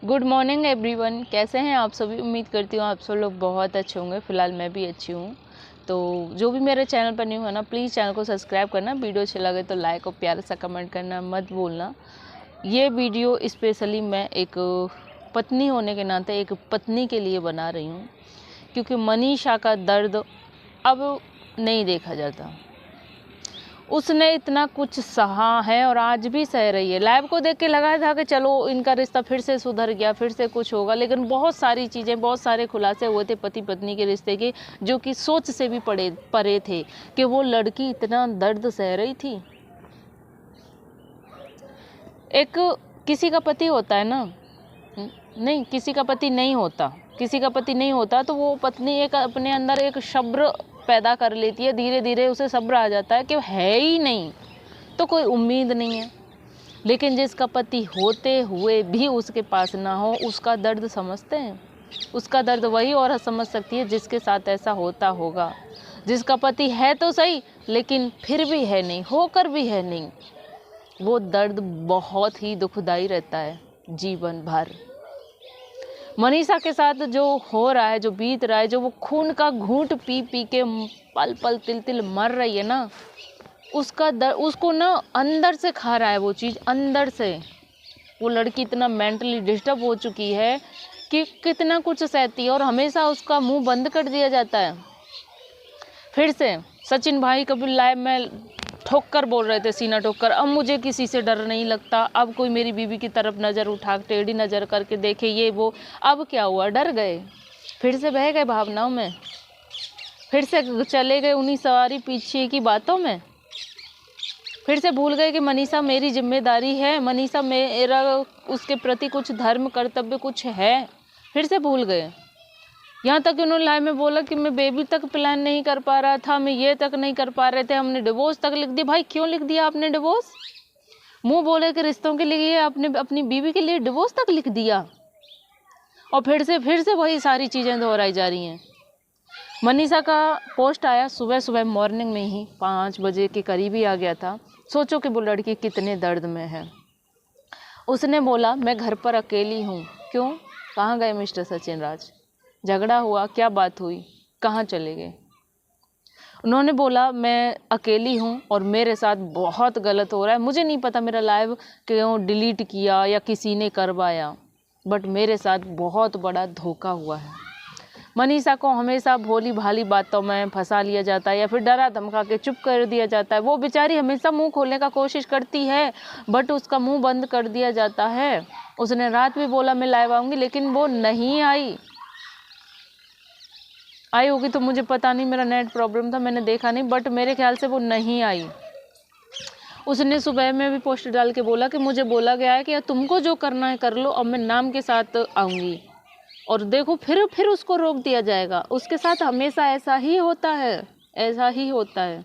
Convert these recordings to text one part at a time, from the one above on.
Good morning everyone. कैसे हैं आप सभी? उम्मीद करती हूँ आप सब लोग बहुत अच्छे होंगे। फ़िलहाल मैं भी अच्छी हूँ। तो जो भी मेरे चैनल पर न्यू है ना, प्लीज़ चैनल को सब्सक्राइब करना, वीडियो अच्छा लगे तो लाइक और प्यारा सा कमेंट करना मत भूलना। ये वीडियो स्पेशली मैं एक पत्नी होने के नाते एक पत्नी के लिए बना रही हूँ, क्योंकि मनीषा का दर्द अब नहीं देखा जाता। उसने इतना कुछ सहा है और आज भी सह रही है। लाइव को देख के लगा था कि चलो इनका रिश्ता फिर से सुधर गया, फिर से कुछ होगा, लेकिन बहुत सारी चीज़ें, बहुत सारे खुलासे हुए थे पति पत्नी के रिश्ते के, जो कि सोच से भी परे थे कि वो लड़की इतना दर्द सह रही थी। एक किसी का पति होता है ना, नहीं किसी का पति नहीं होता, किसी का पति नहीं होता तो वो पत्नी एक अपने अंदर एक सब्र पैदा कर लेती है। धीरे धीरे उसे सब्र आ जाता है कि है ही नहीं तो कोई उम्मीद नहीं है। लेकिन जिसका पति होते हुए भी उसके पास ना हो, उसका दर्द समझते हैं? उसका दर्द वही औरत समझ सकती है जिसके साथ ऐसा होता होगा। जिसका पति है तो सही, लेकिन फिर भी है नहीं, होकर भी है नहीं। वो दर्द बहुत ही दुखदाई रहता है जीवन भर। मनीषा के साथ जो हो रहा है, जो बीत रहा है, जो वो खून का घूंट पी पी के पल पल तिल तिल मर रही है ना, उसका दर्द उसको ना अंदर से खा रहा है वो चीज़, अंदर से। वो लड़की इतना मेंटली डिस्टर्ब हो चुकी है कि कितना कुछ सहती है और हमेशा उसका मुंह बंद कर दिया जाता है। फिर से सचिन भाई कभी लाइव में ठोक कर बोल रहे थे, सीना ठोक कर, अब मुझे किसी से डर नहीं लगता, अब कोई मेरी बीवी की तरफ नज़र उठा टेढ़ी नज़र करके देखे ये वो। अब क्या हुआ? डर गए, फिर से बह गए भावनाओं में, फिर से चले गए उन्हीं सवारी पीछे की बातों में, फिर से भूल गए कि मनीषा मेरी जिम्मेदारी है, मनीषा मेरा उसके प्रति कुछ धर्म कर्तव्य कुछ है। फिर से भूल गए। यहाँ तक उन्होंने लाइव में बोला कि मैं बेबी तक प्लान नहीं कर पा रहा था, मैं ये तक नहीं कर पा रहे थे, हमने डिवोर्स तक लिख दिया। भाई क्यों लिख दिया आपने डिवोर्स? मुंह बोले कि रिश्तों के लिए आपने अपनी बीवी के लिए डिवोर्स तक लिख दिया, और फिर से वही सारी चीज़ें दोहराई जा रही हैं। मनीषा का पोस्ट आया सुबह सुबह मॉर्निंग में ही 5 बजे के करीब ही आ गया था। सोचो कि वो लड़की कितने दर्द में है। उसने बोला मैं घर पर अकेली हूँ। क्यों? कहाँ गए मिस्टर सचिन राज? झगड़ा हुआ? क्या बात हुई? कहाँ चले गए? उन्होंने बोला मैं अकेली हूँ और मेरे साथ बहुत गलत हो रहा है। मुझे नहीं पता मेरा लाइव क्यों डिलीट किया या किसी ने करवाया, बट मेरे साथ बहुत बड़ा धोखा हुआ है। मनीषा को हमेशा भोली भाली बातों में फंसा लिया जाता है या फिर डरा धमका के चुप कर दिया जाता है। वो बेचारी हमेशा मुंह खोलने का कोशिश करती है, बट उसका मुंह बंद कर दिया जाता है। उसने रात भी बोला मैं लाइव आऊँगी, लेकिन वो नहीं आई होगी तो मुझे पता नहीं, मेरा नेट प्रॉब्लम था, मैंने देखा नहीं, बट मेरे ख्याल से वो नहीं आई। उसने सुबह में भी पोस्ट डाल के बोला कि मुझे बोला गया है कि तुमको जो करना है कर लो, अब मैं नाम के साथ आऊँगी। और देखो फिर उसको रोक दिया जाएगा। उसके साथ हमेशा ऐसा ही होता है, ऐसा ही होता है।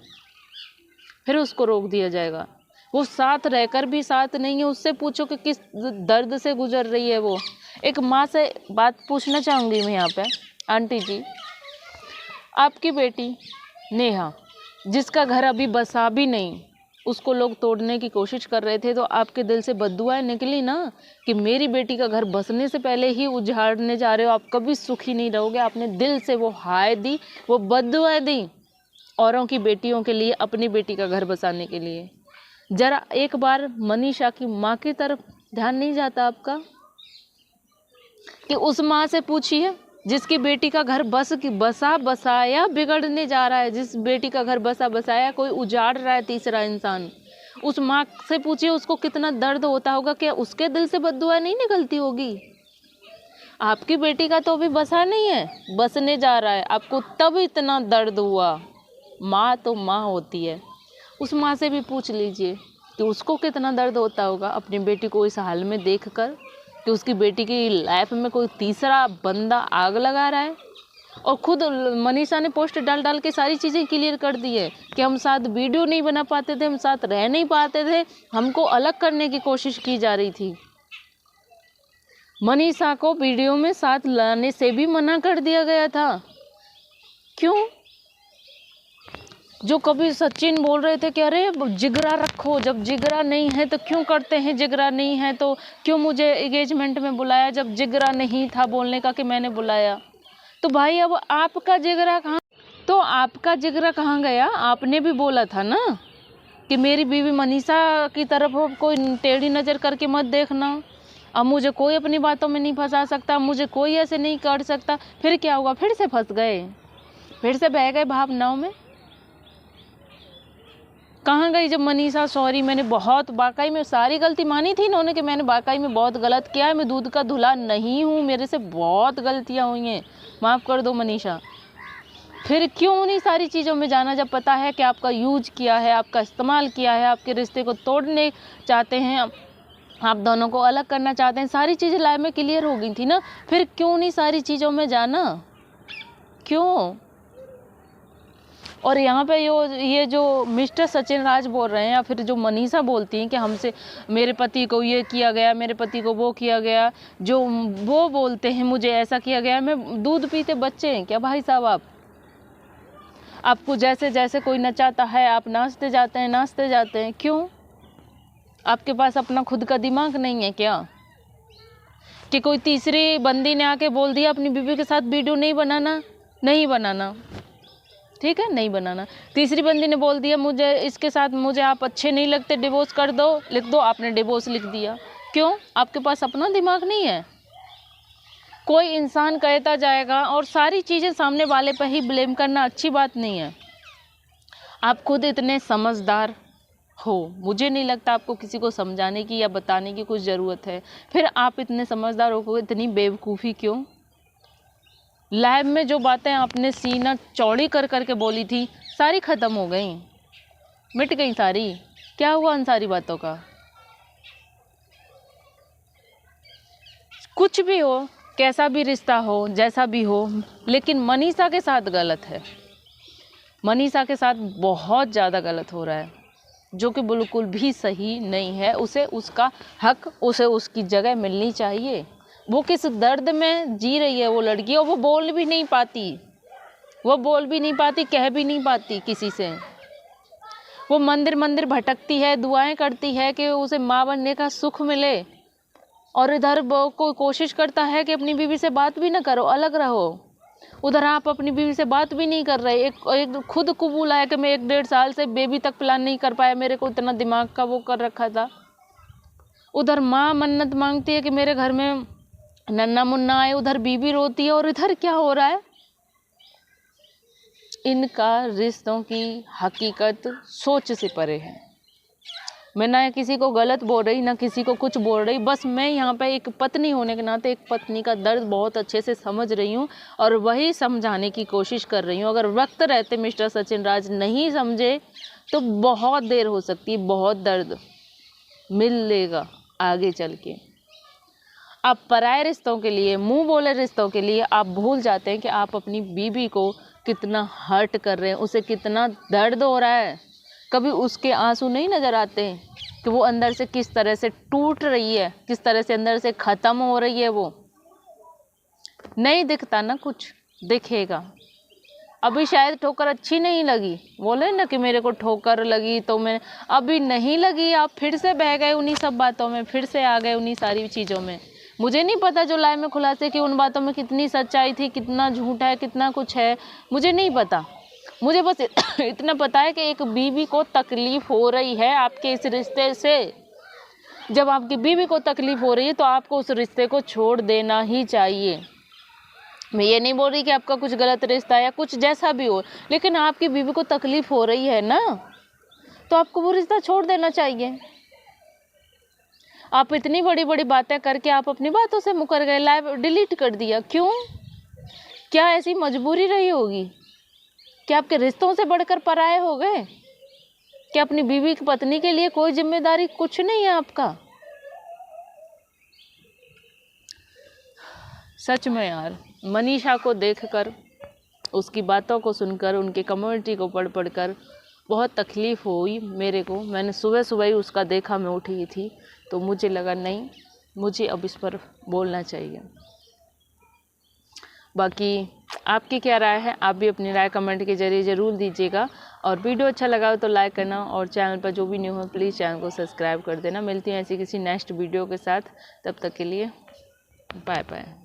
फिर उसको रोक दिया जाएगा। वो साथ रहकर भी साथ नहीं है। उससे पूछो कि किस दर्द से गुजर रही है वो। एक माँ से बात पूछना चाहूँगी मैं यहाँ पे। आंटी जी, आपकी बेटी नेहा, जिसका घर अभी बसा भी नहीं, उसको लोग तोड़ने की कोशिश कर रहे थे, तो आपके दिल से बद्दुआएं निकली ना कि मेरी बेटी का घर बसने से पहले ही उजाड़ने जा रहे हो, आप कभी सुखी नहीं रहोगे। आपने दिल से वो हाय दी, वो बद्दुआएं दी औरों की बेटियों के लिए, अपनी बेटी का घर बसाने के लिए। जरा एक बार मनीषा की माँ की तरफ ध्यान नहीं जाता आपका कि उस माँ से पूछिए जिसकी बेटी का घर बसा बसाया बिगड़ने जा रहा है, जिस बेटी का घर बसा बसाया कोई उजाड़ रहा है तीसरा इंसान। उस माँ से पूछिए उसको कितना दर्द होता होगा। क्या उसके दिल से बद्दुआ नहीं निकलती होगी? आपकी बेटी का तो अभी बसा नहीं है, बसने जा रहा है, आपको तब इतना दर्द हुआ। माँ तो माँ होती है। उस माँ से भी पूछ लीजिए कि उसको कितना दर्द होता होगा अपनी बेटी को इस हाल में देखकर, कि उसकी बेटी की लाइफ में कोई तीसरा बंदा आग लगा रहा है। और खुद मनीषा ने पोस्ट डाल के सारी चीज़ें क्लियर कर दी है कि हम साथ वीडियो नहीं बना पाते थे, हम साथ रह नहीं पाते थे, हमको अलग करने की कोशिश की जा रही थी। मनीषा को वीडियो में साथ लाने से भी मना कर दिया गया था। क्यों? जो कभी सचिन बोल रहे थे कि अरे जिगरा रखो, जब जिगरा नहीं है तो क्यों करते हैं, जिगरा नहीं है तो क्यों मुझे एंगेजमेंट में बुलाया, जब जिगरा नहीं था बोलने का कि मैंने बुलाया। तो भाई अब आपका जिगरा कहाँ, तो आपका जिगरा कहाँ गया? आपने भी बोला था ना कि मेरी बीवी मनीषा की तरफ कोई टेढ़ी नज़र करके मत देखना, अब मुझे कोई अपनी बातों में नहीं फंसा सकता, मुझे कोई ऐसे नहीं कर सकता। फिर क्या हुआ? फिर से फंस गए, फिर से बह गए भावनाओं में। कहाँ गई जब मनीषा सॉरी मैंने बहुत वाकई में सारी गलती मानी थी इन्होंने कि मैंने वाकई में बहुत गलत किया है, मैं दूध का धुला नहीं हूँ, मेरे से बहुत गलतियाँ हुई हैं, माफ़ कर दो मनीषा। फिर क्यों उन्हीं सारी चीज़ों में जाना जब पता है कि आपका यूज किया है, आपका इस्तेमाल किया है, आपके रिश्ते को तोड़ने चाहते हैं, आप दोनों को अलग करना चाहते हैं, सारी चीज़ें लाइफ में क्लियर हो गई थी ना, फिर क्यों उन्हीं सारी चीज़ों में जाना, क्यों? और यहाँ पे ये जो मिस्टर सचिन राज बोल रहे हैं या फिर जो मनीषा बोलती हैं कि हमसे मेरे पति को ये किया गया, मेरे पति को वो किया गया, जो वो बोलते हैं मुझे ऐसा किया गया, मैं दूध पीते बच्चे हैं क्या भाई साहब? आपको जैसे जैसे कोई नचाता है आप नाचते जाते हैं, क्यों? आपके पास अपना खुद का दिमाग नहीं है क्या? कि कोई तीसरी बंदी ने आके बोल दिया अपनी बीवी के साथ वीडियो नहीं बनाना, ठीक है, नहीं बनाना। तीसरी बंदी ने बोल दिया मुझे इसके साथ मुझे आप अच्छे नहीं लगते, डिवोर्स कर दो, लिख दो, आपने डिवोर्स लिख दिया। क्यों? आपके पास अपना दिमाग नहीं है। कोई इंसान कहता जाएगा और सारी चीज़ें सामने वाले पर ही ब्लेम करना अच्छी बात नहीं है। आप खुद इतने समझदार हो, मुझे नहीं लगता आपको किसी को समझाने की या बताने की कुछ ज़रूरत है। फिर आप इतने समझदार हो, इतनी बेवकूफ़ी क्यों? लैब में जो बातें आपने सीना चौड़ी कर करके बोली थी सारी ख़त्म हो गई, मिट गई सारी। क्या हुआ उन सारी बातों का? कुछ भी हो, कैसा भी रिश्ता हो, जैसा भी हो, लेकिन मनीषा के साथ गलत है, मनीषा के साथ बहुत ज़्यादा गलत हो रहा है, जो कि बिल्कुल भी सही नहीं है। उसे उसका हक, उसे उसकी जगह मिलनी चाहिए। वो किस दर्द में जी रही है वो लड़की, और वो बोल भी नहीं पाती, कह भी नहीं पाती किसी से। वो मंदिर मंदिर भटकती है, दुआएं करती है कि उसे माँ बनने का सुख मिले, और इधर वो कोई कोशिश करता है कि अपनी बीवी से बात भी ना करो, अलग रहो। उधर आप अपनी बीवी से बात भी नहीं कर रहे। एक खुद कबूला है कि मैं 1-1.5 साल से बेबी तक प्लान नहीं कर पाया, मेरे को इतना दिमाग का वो कर रखा था। उधर माँ मन्नत मांगती है कि मेरे घर में नन्ना मुन्ना आए, उधर बीबी रोती है, और इधर क्या हो रहा है? इनका रिश्तों की हकीकत सोच से परे है। मैं ना किसी को गलत बोल रही, ना किसी को कुछ बोल रही, बस मैं यहाँ पे एक पत्नी होने के नाते एक पत्नी का दर्द बहुत अच्छे से समझ रही हूँ और वही समझाने की कोशिश कर रही हूँ। अगर वक्त रहते मिस्टर सचिन राज नहीं समझे तो बहुत देर हो सकती है, बहुत दर्द मिलेगा आगे चल के। आप पराये रिश्तों के लिए, मुंह बोले रिश्तों के लिए आप भूल जाते हैं कि आप अपनी बीवी को कितना हर्ट कर रहे हैं, उसे कितना दर्द हो रहा है। कभी उसके आंसू नहीं नज़र आते कि वो अंदर से किस तरह से टूट रही है, किस तरह से अंदर से ख़त्म हो रही है। वो नहीं दिखता ना, कुछ दिखेगा। अभी शायद ठोकर अच्छी नहीं लगी, बोले ना कि मेरे को ठोकर लगी तो मैं, अभी नहीं लगी, आप फिर से बह गए उन्हीं सब बातों में, फिर से आ गए उन्हीं सारी चीज़ों में। मुझे नहीं पता जो लाइव में खुलासे कि उन बातों में कितनी सच्चाई थी, कितना झूठ है, कितना कुछ है, मुझे नहीं पता। मुझे बस इतना पता है कि एक बीवी को तकलीफ़ हो रही है आपके इस रिश्ते से। जब आपकी बीवी को तकलीफ़ हो रही है तो आपको उस रिश्ते को छोड़ देना ही चाहिए। मैं ये नहीं बोल रही कि आपका कुछ गलत रिश्ता है या कुछ जैसा भी हो, लेकिन आपकी बीवी को तकलीफ़ हो रही है ना, तो आपको वो रिश्ता छोड़ देना चाहिए। आप इतनी बड़ी बड़ी बातें करके आप अपनी बातों से मुकर गए, लाइव डिलीट कर दिया। क्यों? क्या ऐसी मजबूरी रही होगी? क्या आपके रिश्तों से बढ़कर पराये हो गए? क्या अपनी बीवी की पत्नी के लिए कोई जिम्मेदारी कुछ नहीं है आपका? सच में यार, मनीषा को देखकर, उसकी बातों को सुनकर, उनकी कम्युनिटी को पढ़ कर बहुत तकलीफ़ हुई मेरे को। मैंने सुबह सुबह ही उसका देखा, मैं उठी थी तो मुझे लगा नहीं, मुझे अब इस पर बोलना चाहिए। बाकी आपकी क्या राय है, आप भी अपनी राय कमेंट के ज़रिए ज़रूर दीजिएगा। और वीडियो अच्छा लगा हो तो लाइक करना, और चैनल पर जो भी न्यू हो प्लीज़ चैनल को सब्सक्राइब कर देना। मिलती हूँ ऐसी किसी नेक्स्ट वीडियो के साथ, तब तक के लिए बाय बाय।